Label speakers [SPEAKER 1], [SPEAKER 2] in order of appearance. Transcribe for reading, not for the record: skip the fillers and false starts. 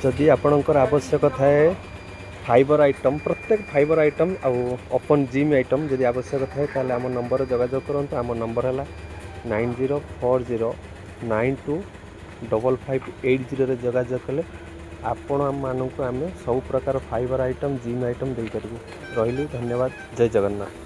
[SPEAKER 1] जदि आपणकर आवश्यक थाए फाइबर आइटम प्रत्येक fibre item open gym item जदि आवश्यक थाए ताले आम नंबर जोगाजोग करंतु। आम नंबर है 9040925580 रे जोगाजोग कले आपण मानक आम सब प्रकार फाइबर आइटम जिम आइटम दे पारबू। रही धन्यवाद। जय जगन्नाथ।